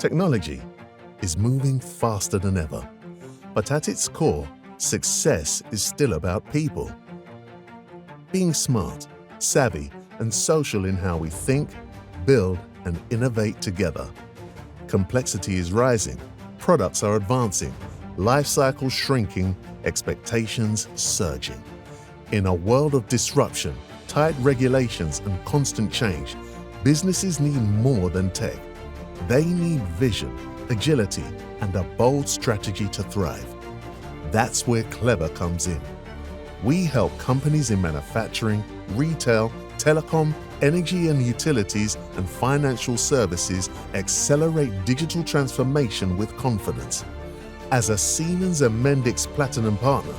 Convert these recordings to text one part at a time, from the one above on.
Technology is moving faster than ever, but at its core, success is still about people. Being smart, savvy, and social in how we think, build, and innovate together. Complexity is rising, products are advancing, life cycles shrinking, expectations surging. In a world of disruption, tight regulations, and constant change, businesses need more than tech. They need vision, agility, and a bold strategy to thrive. That's where Clever comes in. We help companies in manufacturing, retail, telecom, energy and utilities, and financial services accelerate digital transformation with confidence. As a Siemens and Mendix Platinum partner,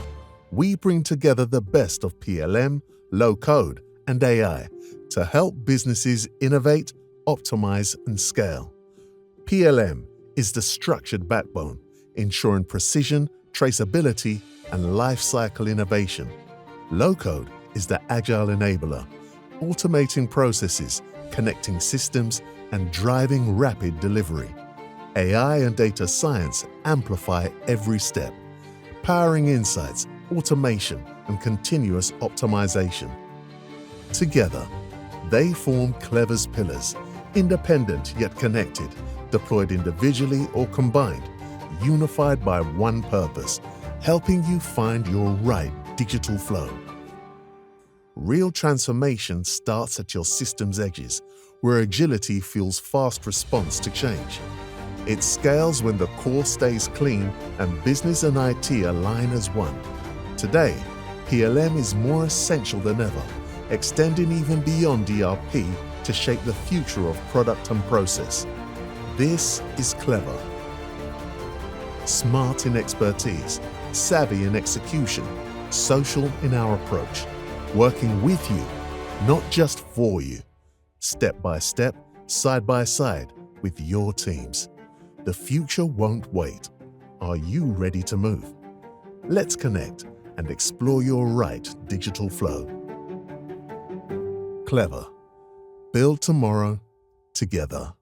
we bring together the best of PLM, low-code, and AI to help businesses innovate, optimize, and scale. PLM is the structured backbone, ensuring precision, traceability, and lifecycle innovation. Low-code is the agile enabler, automating processes, connecting systems, and driving rapid delivery. AI and data science amplify every step, powering insights, automation, and continuous optimization. Together, they form Clever's pillars, independent yet connected, deployed individually or combined, unified by one purpose, helping you find your right digital flow. Real transformation starts at your system's edges, where agility fuels fast response to change. It scales when the core stays clean and business and IT align as one. Today, PLM is more essential than ever, extending even beyond ERP to shape the future of product and process. This is Clever. Smart in expertise, savvy in execution, social in our approach. Working with you, not just for you. Step by step, side by side, with your teams. The future won't wait. Are you ready to move? Let's connect and explore your right digital flow. Clever. Build tomorrow together.